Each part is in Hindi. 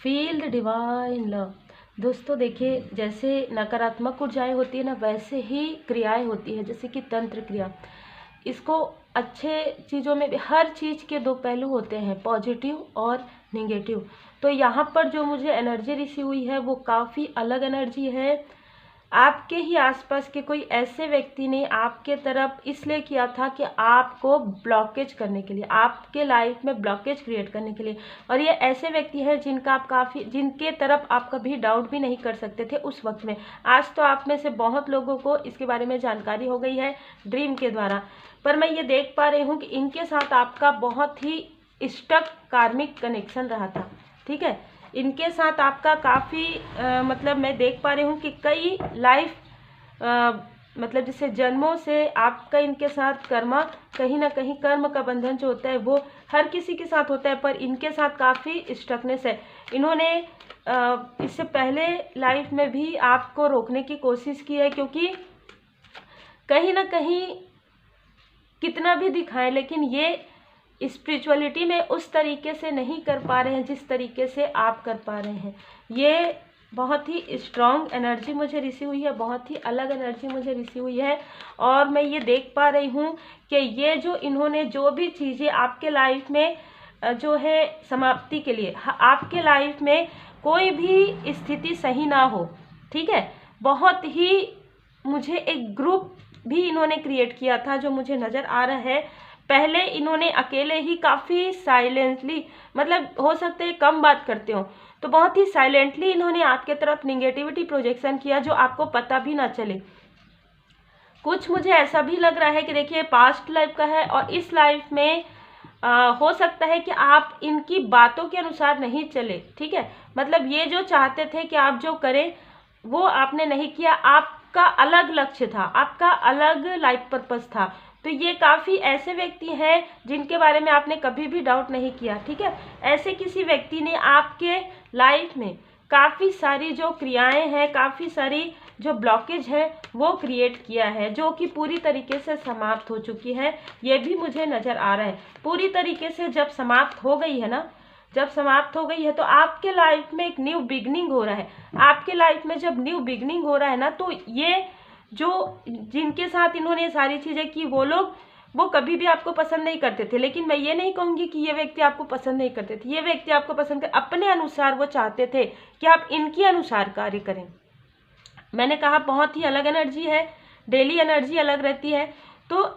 Feel the divine love. दोस्तों देखिए, जैसे नकारात्मक ऊर्जाएं होती है ना, वैसे ही क्रियाएं होती है, जैसे कि तंत्र क्रिया। इसको अच्छे चीज़ों में भी, हर चीज़ के दो पहलू होते हैं, पॉजिटिव और निगेटिव। तो यहाँ पर जो मुझे एनर्जी रिसीव हुई है वो काफ़ी अलग एनर्जी है। आपके ही आसपास के कोई ऐसे व्यक्ति ने आपके तरफ इसलिए किया था कि आपको ब्लॉकेज करने के लिए, आपके लाइफ में ब्लॉकेज क्रिएट करने के लिए। और ये ऐसे व्यक्ति हैं जिनके तरफ आप कभी डाउट भी नहीं कर सकते थे उस वक्त में। आज तो आप में से बहुत लोगों को इसके बारे में जानकारी हो गई है ड्रीम के द्वारा, पर मैं ये देख पा रही हूँ कि इनके साथ आपका बहुत ही स्टक कार्मिक कनेक्शन रहा था। ठीक है, इनके साथ आपका काफ़ी मतलब मैं देख पा रही हूँ कि कई लाइफ मतलब जैसे जन्मों से आपका इनके साथ कर्मा, कहीं ना कहीं कर्म का बंधन जो होता है वो हर किसी के साथ होता है, पर इनके साथ काफ़ी स्टकनेस है। इन्होंने इससे पहले लाइफ में भी आपको रोकने की कोशिश की है, क्योंकि कहीं ना कहीं कितना भी दिखाएं लेकिन ये स्पिरिचुअलिटी में उस तरीके से नहीं कर पा रहे हैं जिस तरीके से आप कर पा रहे हैं। ये बहुत ही स्ट्रॉन्ग एनर्जी मुझे रिसीव हुई है, बहुत ही अलग एनर्जी मुझे रिसीव हुई है। और मैं ये देख पा रही हूँ कि ये जो इन्होंने जो भी चीज़ें आपके लाइफ में जो है समाप्ति के लिए, आपके लाइफ में कोई भी स्थिति सही ना हो, ठीक है, बहुत ही मुझे एक ग्रुप भी इन्होंने क्रिएट किया था जो मुझे नज़र आ रहा है। पहले इन्होंने अकेले ही काफ़ी साइलेंटली, मतलब हो सकता है कम बात करते हो, तो बहुत ही साइलेंटली इन्होंने आपके तरफ निगेटिविटी प्रोजेक्शन किया जो आपको पता भी ना चले। कुछ मुझे ऐसा भी लग रहा है कि देखिए पास्ट लाइफ का है और इस लाइफ में हो सकता है कि आप इनकी बातों के अनुसार नहीं चले। ठीक है, मतलब ये जो चाहते थे कि आप जो करें वो आपने नहीं किया, आपका अलग लक्ष्य था, आपका अलग लाइफ पर्पस था। तो ये काफ़ी ऐसे व्यक्ति हैं जिनके बारे में आपने कभी भी डाउट नहीं किया। ठीक है, ऐसे किसी व्यक्ति ने आपके लाइफ में काफ़ी सारी जो क्रियाएं हैं, काफ़ी सारी जो ब्लॉकेज है वो क्रिएट किया है, जो कि पूरी तरीके से समाप्त हो चुकी है। ये भी मुझे नज़र आ रहा है पूरी तरीके से जब समाप्त हो गई है ना, जब समाप्त हो गई है तो आपके लाइफ में एक न्यू बिगनिंग हो रहा है। आपके लाइफ में जब न्यू बिगनिंग हो रहा है ना, तो ये जो जिनके साथ इन्होंने सारी चीज़ें की वो कभी भी आपको पसंद नहीं करते थे। लेकिन मैं ये नहीं कहूँगी कि ये व्यक्ति आपको पसंद नहीं करते थे, ये व्यक्ति आपको पसंद कर अपने अनुसार वो चाहते थे कि आप इनके अनुसार कार्य करें। मैंने कहा बहुत ही अलग एनर्जी है, डेली एनर्जी अलग रहती है। तो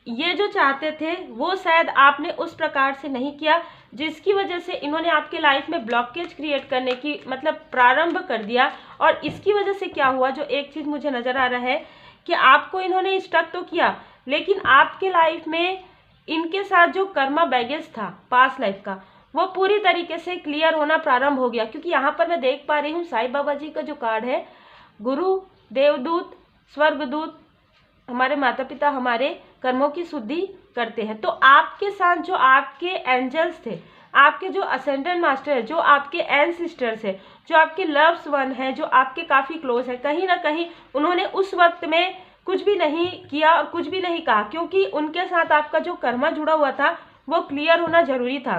ये जो चाहते थे वो शायद आपने उस प्रकार से नहीं किया, जिसकी वजह से इन्होंने आपके लाइफ में ब्लॉकेज क्रिएट करने की मतलब प्रारंभ कर दिया। और इसकी वजह से क्या हुआ, जो एक चीज़ मुझे नज़र आ रहा है कि आपको इन्होंने स्टक तो किया, लेकिन आपके लाइफ में इनके साथ जो कर्मा बैगेज था पास्ट लाइफ का, वो पूरी तरीके से क्लियर होना प्रारंभ हो गया। क्योंकि यहाँ पर मैं देख पा रही हूँ साईं बाबा जी का जो कार्ड है, गुरु, देवदूत, स्वर्गदूत, हमारे माता पिता हमारे कर्मों की शुद्धि करते हैं। तो आपके साथ जो आपके एंजल्स थे, आपके जो असेंडेंट मास्टर है, जो आपके एंसेस्टर्स है, जो आपके लव्स वन है, जो आपके काफ़ी क्लोज है, कहीं ना कहीं उन्होंने उस वक्त में कुछ भी नहीं किया और कुछ भी नहीं कहा, क्योंकि उनके साथ आपका जो कर्मा जुड़ा हुआ था वो क्लियर होना जरूरी था।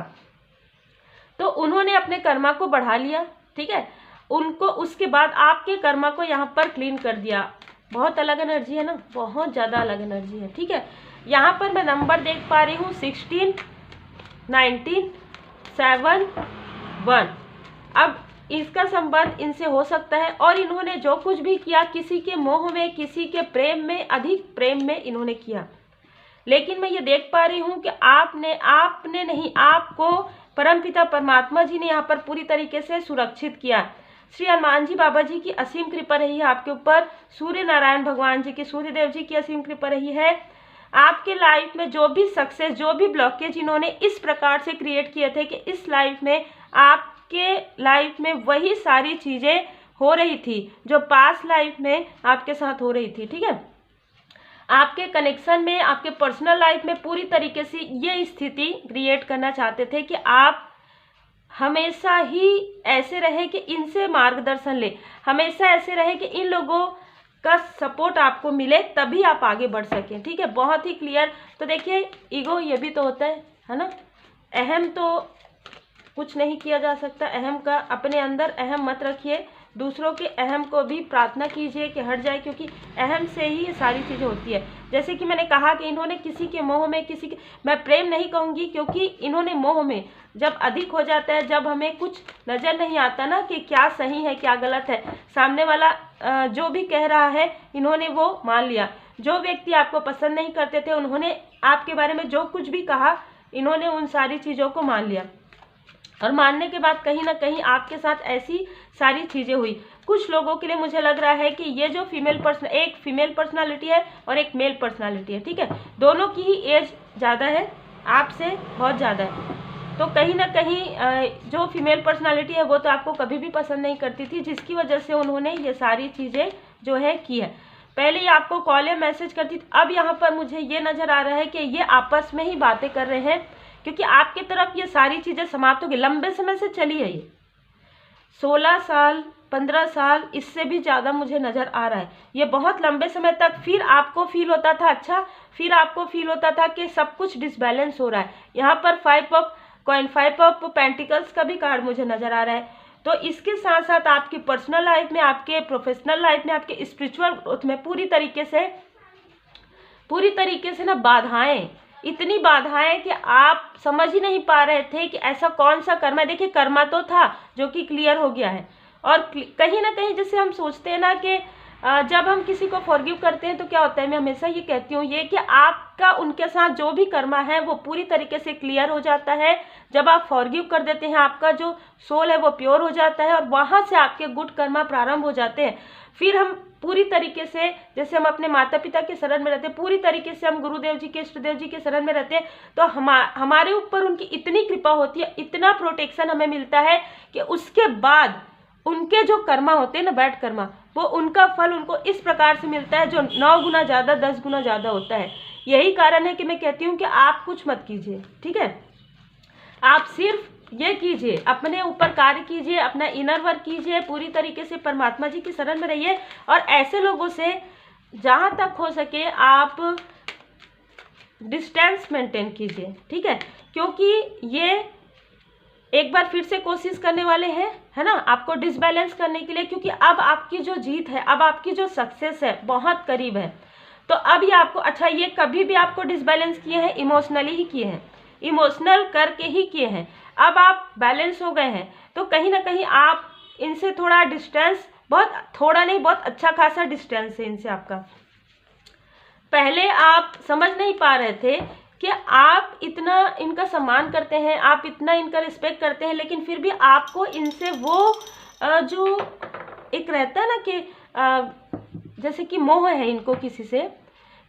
तो उन्होंने अपने कर्मा को बढ़ा लिया। ठीक है, उनको उसके बाद आपके कर्मा को यहाँ पर क्लीन कर दिया। बहुत अलग एनर्जी है ना, बहुत ज़्यादा अलग एनर्जी है। ठीक है, यहाँ पर मैं नंबर देख पा रही हूँ 16, 19, 7, 1। अब इसका संबंध इनसे हो सकता है और इन्होंने जो कुछ भी किया किसी के मोह में, किसी के प्रेम में, अधिक प्रेम में इन्होंने किया। लेकिन मैं ये देख पा रही हूँ कि आपने नहीं, आपको परमपिता परमात्मा जी ने यहाँ पर पूरी तरीके से सुरक्षित किया। श्री हनुमान जी बाबा जी की असीम कृपा रही है आपके ऊपर, सूर्य नारायण भगवान जी की, सूर्यदेव जी की असीम कृपा रही है। आपके लाइफ में जो भी सक्सेस, जो भी ब्लॉकेज इन्होंने इस प्रकार से क्रिएट किए थे कि इस लाइफ में आपके लाइफ में वही सारी चीज़ें हो रही थी जो पास्ट लाइफ में आपके साथ हो रही थी। ठीक है, आपके कनेक्शन में, आपके पर्सनल लाइफ में पूरी तरीके से ये स्थिति क्रिएट करना चाहते थे कि आप हमेशा ही ऐसे रहे कि इनसे मार्गदर्शन ले, हमेशा ऐसे रहे कि इन लोगों का सपोर्ट आपको मिले, तभी आप आगे बढ़ सकें। ठीक है, बहुत ही क्लियर। तो देखिए ईगो ये भी तो होता है ना, अहम तो कुछ नहीं किया जा सकता। अहम का अपने अंदर अहम मत रखिए, दूसरों के अहम को भी प्रार्थना कीजिए कि हट जाए, क्योंकि अहम से ही ये सारी चीज़ें होती है। जैसे कि मैंने कहा कि इन्होंने किसी के मोह में, किसी के, मैं प्रेम नहीं कहूँगी, क्योंकि इन्होंने मोह में जब अधिक हो जाता है, जब हमें कुछ नज़र नहीं आता ना कि क्या सही है क्या गलत है, सामने वाला जो भी कह रहा है इन्होंने वो मान लिया। जो व्यक्ति आपको पसंद नहीं करते थे, उन्होंने आपके बारे में जो कुछ भी कहा, इन्होंने उन सारी चीज़ों को मान लिया, और मानने के बाद कहीं ना कहीं आपके साथ ऐसी सारी चीज़ें हुई। कुछ लोगों के लिए मुझे लग रहा है कि ये जो एक फीमेल पर्सनालिटी है और एक मेल पर्सनालिटी है, ठीक है, दोनों की ही एज ज़्यादा है, आपसे बहुत ज़्यादा है। तो कहीं ना कहीं जो फीमेल पर्सनालिटी है वो तो आपको कभी भी पसंद नहीं करती थी, जिसकी वजह से उन्होंने ये सारी चीज़ें जो है की है। पहले ये आपको कॉल या मैसेज करती थी, अब यहाँ पर मुझे ये नज़र आ रहा है कि ये आपस में ही बातें कर रहे हैं, क्योंकि आपकी तरफ ये सारी चीज़ें समाप्त हो गई। लंबे समय से चली है ये, 16 साल 15 साल, इससे भी ज़्यादा मुझे नज़र आ रहा है। ये बहुत लंबे समय तक फिर आपको फील होता था अच्छा, फिर आपको फील होता था कि सब कुछ डिसबैलेंस हो रहा है। यहाँ पर 5 ऑफ पेंटिकल्स का भी कार्ड मुझे नज़र आ रहा है। तो इसके साथ साथ आपकी पर्सनल लाइफ में, आपके प्रोफेशनल लाइफ में, आपके स्पिरिचुअल ग्रोथ में पूरी तरीके से ना बाधाएं, इतनी बाधाएं कि आप समझ ही नहीं पा रहे थे कि ऐसा कौन सा कर्म है। देखिए, कर्मा तो था जो कि क्लियर हो गया है, और कहीं ना कहीं जैसे हम सोचते हैं ना कि जब हम किसी को फॉरगिव करते हैं तो क्या होता है, मैं हमेशा ये कहती हूँ ये कि आपका उनके साथ जो भी कर्मा है वो पूरी तरीके से क्लियर हो जाता है। जब आप फॉरगिव कर देते हैं, आपका जो सोल है वो प्योर हो जाता है, और वहाँ से आपके गुड कर्मा प्रारंभ हो जाते हैं। फिर हम पूरी तरीके से, जैसे हम अपने माता पिता के शरण में रहते हैं, पूरी तरीके से हम गुरुदेव जी के, इष्टदेव जी के शरण में रहते हैं, तो हमारे ऊपर उनकी इतनी कृपा होती है, इतना प्रोटेक्शन हमें मिलता है कि उसके बाद उनके जो कर्मा होते हैं ना, बैड कर्मा, वो उनका फल उनको इस प्रकार से मिलता है जो 9 गुना ज़्यादा, 10 गुना ज़्यादा होता है। यही कारण है कि मैं कहती हूँ कि आप कुछ मत कीजिए, ठीक है, आप सिर्फ ये कीजिए, अपने ऊपर कार्य कीजिए, अपना इनर वर्क कीजिए, पूरी तरीके से परमात्मा जी की शरण में रहिए, और ऐसे लोगों से जहाँ तक हो सके आप डिस्टेंस मेंटेन कीजिए, ठीक है, क्योंकि ये एक बार फिर से कोशिश करने वाले हैं, है ना, आपको डिसबैलेंस करने के लिए, क्योंकि अब आपकी जो जीत है, अब आपकी जो सक्सेस है बहुत करीब है। तो अब ये आपको, अच्छा, ये कभी भी आपको डिसबैलेंस किए हैं, इमोशनली ही किए हैं, इमोशनल करके ही किए हैं। अब आप बैलेंस हो गए हैं, तो कहीं ना कहीं आप इनसे थोड़ा डिस्टेंस, बहुत थोड़ा नहीं, बहुत अच्छा खासा डिस्टेंस है इनसे आपका। पहले आप समझ नहीं पा रहे थे कि आप इतना इनका सम्मान करते हैं, आप इतना इनका रिस्पेक्ट करते हैं, लेकिन फिर भी आपको इनसे वो जो एक रहता है ना कि जैसे कि मोह है इनको किसी से,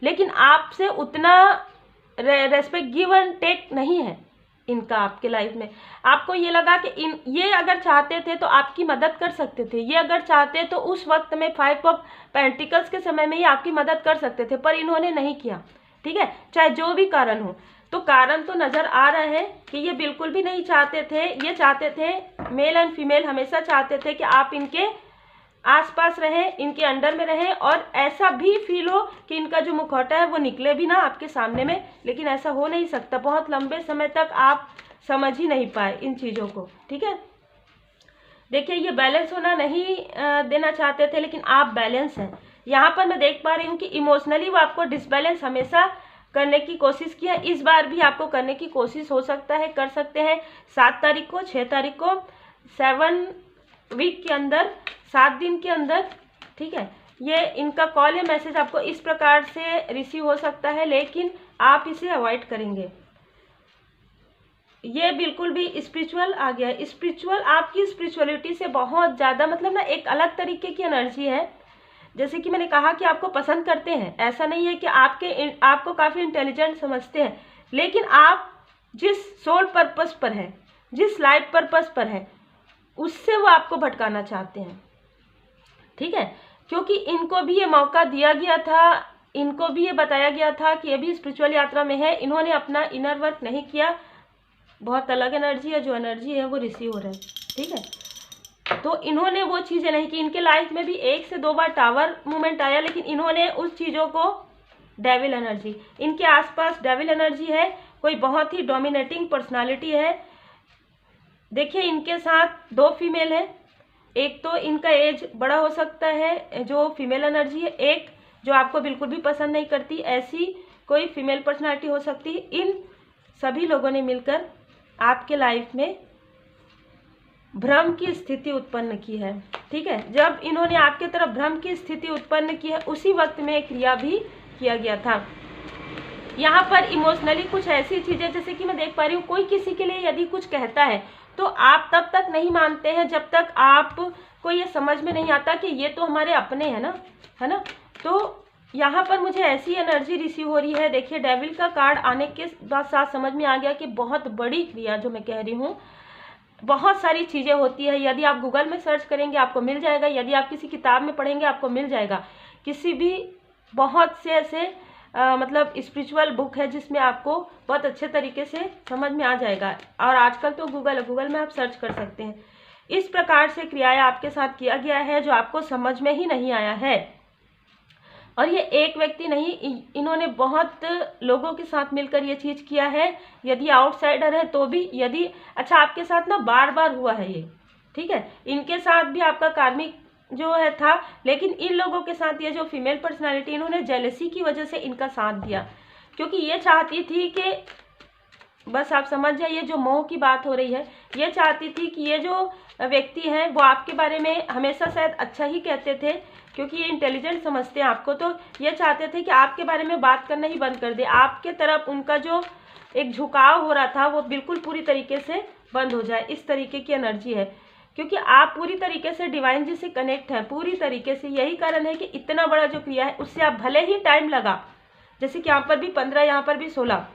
लेकिन आपसे उतना रेस्पेक्ट, गिव एंड टेक नहीं है इनका आपके लाइफ में। आपको ये लगा कि ये अगर चाहते थे तो आपकी मदद कर सकते थे, ये अगर चाहते तो उस वक्त में 5 ऑफ पेंटिकल्स के समय में ही आपकी मदद कर सकते थे, पर इन्होंने नहीं किया, ठीक है, चाहे जो भी कारण हो। तो कारण तो नज़र आ रहा है कि ये बिल्कुल भी नहीं चाहते थे, ये चाहते थे, मेल एंड फीमेल हमेशा चाहते थे कि आप इनके आसपास रहें, इनके अंडर में रहें, और ऐसा भी फील हो कि इनका जो मुखौटा है वो निकले भी ना आपके सामने में, लेकिन ऐसा हो नहीं सकता। बहुत लंबे समय तक आप समझ ही नहीं पाए इन चीज़ों को, ठीक है। देखिए, ये बैलेंस होना नहीं देना चाहते थे, लेकिन आप बैलेंस हैं। यहाँ पर मैं देख पा रही हूँ कि इमोशनली वो आपको डिसबैलेंस हमेशा करने की कोशिश की है, इस बार भी आपको करने की कोशिश हो सकता है, कर सकते हैं। 7 तारीख को, 6 तारीख को, 7 वीक के अंदर, 7 दिन के अंदर, ठीक है, ये इनका कॉल या मैसेज आपको इस प्रकार से रिसीव हो सकता है, लेकिन आप इसे अवॉइड करेंगे। ये बिल्कुल भी स्पिरिचुअल आ गया है, स्पिरिचुअल आपकी स्पिरिचुअलिटी से बहुत ज़्यादा, मतलब ना एक अलग तरीके की एनर्जी है। जैसे कि मैंने कहा कि आपको पसंद करते हैं, ऐसा नहीं है कि आपको काफ़ी इंटेलिजेंट समझते हैं, लेकिन आप जिस सोल पर्पस पर हैं, जिस लाइफ पर्पस पर हैं, उससे वो आपको भटकाना चाहते हैं, ठीक है, क्योंकि इनको भी ये मौका दिया गया था, इनको भी ये बताया गया था कि ये भी स्पिरिचुअल यात्रा में है, इन्होंने अपना इनर वर्क नहीं किया। बहुत अलग एनर्जी है, जो एनर्जी है वो रिसीव हो रहा है, ठीक है, तो इन्होंने वो चीज़ें नहीं की। इनके लाइफ में भी 1 से 2 बार टावर मूवमेंट आया, लेकिन इन्होंने उस चीज़ों को, डेविल एनर्जी, इनके आसपास डेविल एनर्जी है, कोई बहुत ही डोमिनेटिंग पर्सनालिटी है, देखिए इनके साथ 2 फीमेल है, एक तो इनका एज बड़ा हो सकता है जो फीमेल एनर्जी है, एक जो आपको बिल्कुल भी पसंद नहीं करती, ऐसी कोई फीमेल पर्सनालिटी हो सकती है। इन सभी लोगों ने मिलकर आपके लाइफ में भ्रम की स्थिति उत्पन्न की है, ठीक है। जब इन्होंने आपके तरफ भ्रम की स्थिति उत्पन्न की है उसी वक्त में क्रिया भी किया गया था। यहाँ पर इमोशनली कुछ ऐसी चीज़ें, जैसे कि मैं देख पा रही हूँ, कोई किसी के लिए यदि कुछ कहता है तो आप तब तक नहीं मानते हैं जब तक आपको ये समझ में नहीं आता कि ये तो हमारे अपने हैं ना, है ना। तो यहाँ पर मुझे ऐसी एनर्जी रिसीव हो रही है। देखिए डेविल का कार्ड आने के साथ समझ में आ गया कि बहुत बड़ी क्रिया जो मैं कह रही हूँ, बहुत सारी चीज़ें होती है। यदि आप गूगल में सर्च करेंगे आपको मिल जाएगा, यदि आप किसी किताब में पढ़ेंगे आपको मिल जाएगा, किसी भी बहुत से ऐसे मतलब स्पिरिचुअल बुक है जिसमें आपको बहुत अच्छे तरीके से समझ में आ जाएगा। और आजकल तो गूगल में आप सर्च कर सकते हैं। इस प्रकार से क्रियाएं आपके साथ किया गया है जो आपको समझ में ही नहीं आया है। और ये एक व्यक्ति नहीं, इन्होंने बहुत लोगों के साथ मिलकर ये चीज़ किया है। यदि आउटसाइडर है तो भी, यदि अच्छा आपके साथ ना बार बार हुआ है ये, ठीक है। इनके साथ भी आपका कार्मिक जो है था, लेकिन इन लोगों के साथ ये जो फीमेल पर्सनालिटी, इन्होंने जेलसी की वजह से इनका साथ दिया, क्योंकि ये चाहती थी कि बस आप समझ जाइए जो मोह की बात हो रही है, ये चाहती थी कि ये जो व्यक्ति हैं वो आपके बारे में हमेशा शायद अच्छा ही कहते थे, क्योंकि ये इंटेलिजेंट समझते हैं आपको। तो ये चाहते थे कि आपके बारे में बात करना ही बंद कर दे, आपके तरफ उनका जो एक झुकाव हो रहा था वो बिल्कुल पूरी तरीके से बंद हो जाए। इस तरीके की एनर्जी है, क्योंकि आप पूरी तरीके से डिवाइन जी से कनेक्ट हैं पूरी तरीके से। यही कारण है कि इतना बड़ा जो क्रिया है उससे आप भले ही टाइम लगा, जैसे कि यहाँ पर भी 15, यहाँ पर भी 16,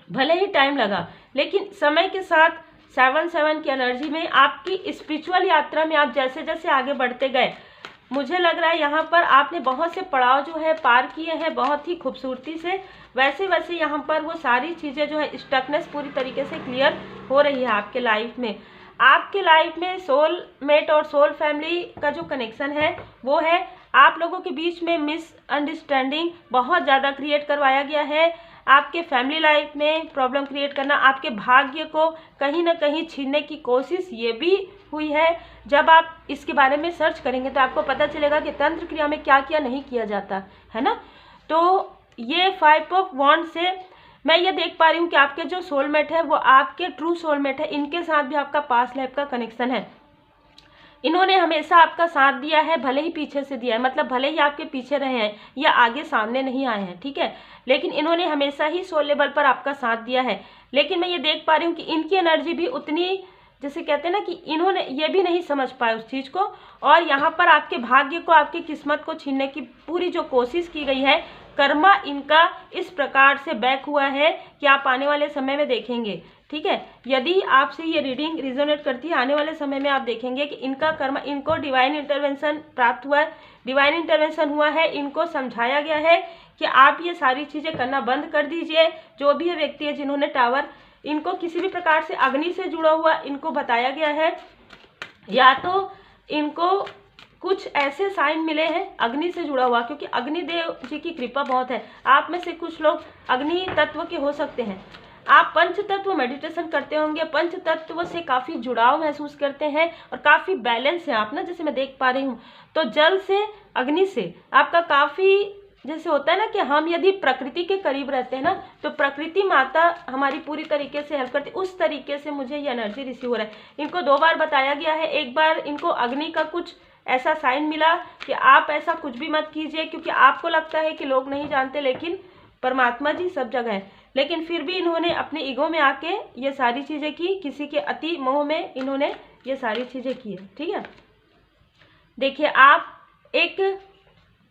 भले ही टाइम लगा, लेकिन समय के साथ 7-7 की एनर्जी में आपकी स्पिरिचुअल यात्रा में आप जैसे जैसे आगे बढ़ते गए, मुझे लग रहा है यहाँ पर आपने बहुत से पड़ाव जो है पार किए हैं बहुत ही खूबसूरती से। वैसे वैसे यहाँ पर वो सारी चीज़ें जो है स्टकनेस पूरी तरीके से क्लियर हो रही है आपके लाइफ में। आपके लाइफ में सोल मेट और सोल फैमिली का जो कनेक्शन है वो है। आप लोगों के बीच में मिसअंडरस्टैंडिंग बहुत ज़्यादा क्रिएट करवाया गया है। आपके फैमिली लाइफ में प्रॉब्लम क्रिएट करना, आपके भाग्य को कहीं ना कहीं छीनने की कोशिश ये भी हुई है। जब आप इसके बारे में सर्च करेंगे तो आपको पता चलेगा कि तंत्र क्रिया में क्या क्या नहीं किया जाता है ना। तो ये 5 ऑफ वॉन्ड से मैं ये देख पा रही हूँ कि आपके जो सोलमेट है वो आपके ट्रू सोलमेट है। इनके साथ भी आपका पास्ट लाइफ का कनेक्शन है। इन्होंने हमेशा आपका साथ दिया है, भले ही पीछे से दिया है, मतलब भले ही आपके पीछे रहे हैं या आगे सामने नहीं आए हैं, ठीक है, लेकिन इन्होंने हमेशा ही सोल लेवल पर आपका साथ दिया है। लेकिन मैं ये देख पा रही हूँ कि इनकी एनर्जी भी उतनी, जैसे कहते हैं ना कि इन्होंने ये भी नहीं समझ पाए उस चीज़ को, और यहाँ पर आपके भाग्य को, आपकी किस्मत को छीनने की पूरी जो कोशिश की गई है, कर्मा इनका इस प्रकार से बैक हुआ है कि आप आने वाले समय में देखेंगे, ठीक है। यदि आपसे ये रीडिंग रिजोनेट करती है, आने वाले समय में आप देखेंगे कि इनका कर्म, इनको डिवाइन इंटरवेंशन प्राप्त हुआ है, डिवाइन इंटरवेंशन हुआ है। इनको समझाया गया है कि आप ये सारी चीज़ें करना बंद कर दीजिए। जो भी व्यक्ति है जिन्होंने टावर, इनको किसी भी प्रकार से अग्नि से जुड़ा हुआ इनको बताया गया है, या तो इनको कुछ ऐसे साइन मिले हैं अग्नि से जुड़ा हुआ, क्योंकि अग्निदेव जी की कृपा बहुत है। आप में से कुछ लोग अग्नि तत्व के हो सकते हैं। आप पंच तत्व मेडिटेशन करते होंगे, पंच तत्व से काफ़ी जुड़ाव महसूस करते हैं और काफ़ी बैलेंस है आप ना, जैसे मैं देख पा रही हूँ। तो जल से, अग्नि से आपका काफ़ी, जैसे होता है ना कि हम यदि प्रकृति के करीब रहते हैं ना तो प्रकृति माता हमारी पूरी तरीके से हेल्प करती, उस तरीके से मुझे ये एनर्जी रिसीव हो रहा है। इनको 2 बार बताया गया है। एक बार इनको अग्नि का कुछ ऐसा साइन मिला कि आप ऐसा कुछ भी मत कीजिए, क्योंकि आपको लगता है कि लोग नहीं जानते, लेकिन परमात्मा जी सब जगह है। लेकिन फिर भी इन्होंने अपने ईगो में आके ये सारी चीज़ें की, किसी के अति मोह में इन्होंने ये सारी चीज़ें की है, ठीक है। देखिए आप एक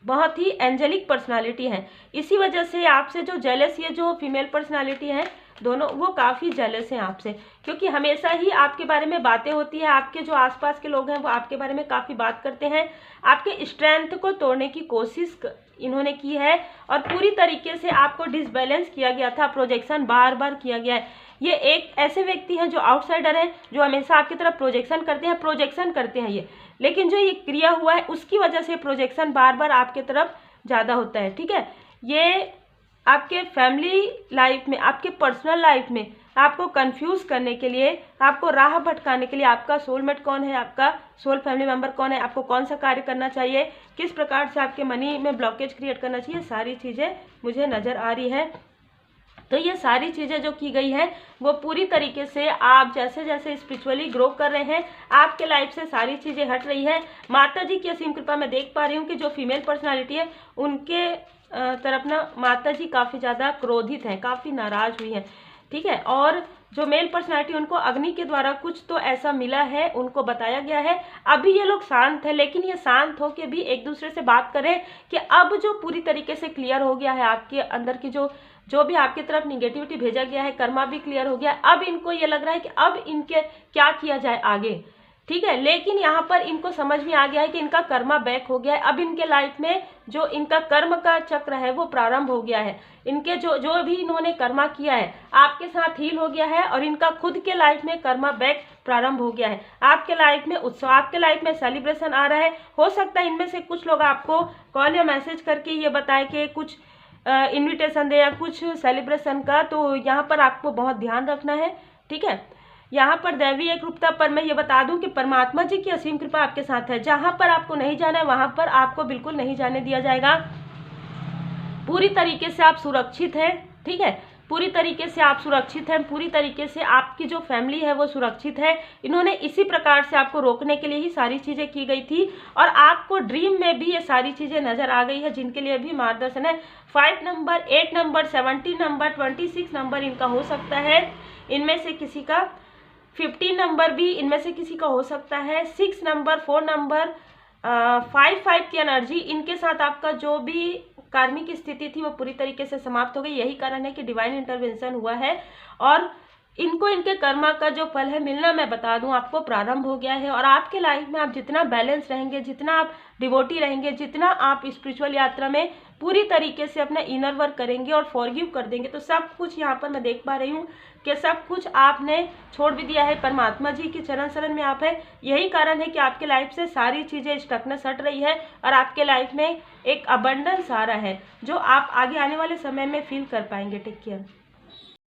बहुत ही एंजेलिक पर्सनालिटी है, इसी वजह से आपसे जो जेलस, ये जो फीमेल पर्सनालिटी है दोनों, वो काफ़ी जेलस हैं आपसे, क्योंकि हमेशा ही आपके बारे में बातें होती है। आपके जो आसपास के लोग हैं वो आपके बारे में काफ़ी बात करते हैं। आपके स्ट्रेंथ को तोड़ने की कोशिश इन्होंने की है और पूरी तरीके से आपको डिसबैलेंस किया गया था, प्रोजेक्शन बार बार किया गया है। ये एक ऐसे व्यक्ति हैं जो आउटसाइडर हैं, जो हमेशा आपकी तरफ प्रोजेक्शन करते हैं ये, लेकिन जो ये क्रिया हुआ है उसकी वजह से प्रोजेक्शन बार बार आपके तरफ ज़्यादा होता है, ठीक है। ये आपके फैमिली लाइफ में, आपके पर्सनल लाइफ में आपको कंफ्यूज करने के लिए, आपको राह भटकाने के लिए, आपका सोलमेट कौन है, आपका सोल फैमिली मेंबर कौन है, आपको कौन सा कार्य करना चाहिए, किस प्रकार से आपके मनी में ब्लॉकेज क्रिएट करना चाहिए, सारी चीज़ें मुझे नज़र आ रही है। तो ये सारी चीज़ें जो की गई है वो पूरी तरीके से आप जैसे जैसे स्पिरिचुअली ग्रो कर रहे हैं आपके लाइफ से सारी चीज़ें हट रही है। माता जी की असीम कृपा मैं देख पा रही हूँ कि जो फीमेल पर्सनालिटी है उनके तरफ ना माता जी काफ़ी ज़्यादा क्रोधित हैं, काफ़ी नाराज़ हुई हैं, ठीक है। और जो मेल पर्सनालिटी उनको अग्नि के द्वारा कुछ तो ऐसा मिला है, उनको बताया गया है। अभी ये लोग शांत है, लेकिन ये शांत होके भी एक दूसरे से बात करें कि अब जो पूरी तरीके से क्लियर हो गया है आपके अंदर की जो भी आपकी तरफ निगेटिविटी भेजा गया है, कर्मा भी क्लियर हो गया है। अब इनको ये लग रहा है कि अब इनके क्या किया जाए आगे, ठीक है। लेकिन यहाँ पर इनको समझ में आ गया है कि इनका कर्मा बैक हो गया है। अब इनके लाइफ में जो इनका कर्म का चक्र है वो प्रारंभ हो गया है। इनके जो भी इन्होंने कर्मा किया है आपके साथ हील हो गया है और इनका खुद के लाइफ में कर्मा बैक प्रारंभ हो गया है। आपके लाइफ में उत्सव, आपके लाइफ में सेलिब्रेशन आ रहा है। हो सकता है इनमें से कुछ लोग आपको कॉल या मैसेज करके ये बताए कि कुछ इन्विटेशन दे या कुछ सेलिब्रेशन का, तो यहाँ पर आपको बहुत ध्यान रखना है, ठीक है। यहाँ पर दैवी एक रूपता पर मैं ये बता दूं कि परमात्मा जी की असीम कृपा आपके साथ है। जहाँ पर आपको नहीं जाना है वहाँ पर आपको बिल्कुल नहीं जाने दिया जाएगा। पूरी तरीके से आप सुरक्षित हैं, ठीक है। पूरी तरीके से आप सुरक्षित हैं, पूरी तरीके से आपकी जो फैमिली है वो सुरक्षित है। इन्होंने इसी प्रकार से आपको रोकने के लिए ही सारी चीज़ें की गई थी और आपको ड्रीम में भी ये सारी चीज़ें नज़र आ गई है, जिनके लिए भी मार्गदर्शन है। 5 नंबर, 8 नंबर, 17 नंबर, 26 नंबर इनका हो सकता है। इनमें से किसी का 15 नंबर भी इनमें से किसी का हो सकता है। 6 नंबर, 4 नंबर, 5 की एनर्जी, इनके साथ आपका जो भी कार्मिक स्थिति थी वो पूरी तरीके से समाप्त हो गई। यही कारण है कि डिवाइन इंटरवेंशन हुआ है और इनको इनके कर्मा का जो फल है मिलना, मैं बता दूं आपको, प्रारंभ हो गया है। और आपके लाइफ में आप जितना बैलेंस रहेंगे, जितना आप डिवोटी रहेंगे, जितना आप स्पिरिचुअल यात्रा में पूरी तरीके से अपना इनर वर्क करेंगे और फॉरगिव कर देंगे, तो सब कुछ यहाँ पर मैं देख पा रही हूँ कि सब कुछ आपने छोड़ भी दिया है। परमात्मा जी की चरण शरण में आप है। यही कारण है कि आपके लाइफ से सारी चीज़ें स्टकनेस हट रही है और आपके लाइफ में एक अबंडेंस आ रहा है जो आप आगे आने वाले समय में फील कर पाएंगे। Take care.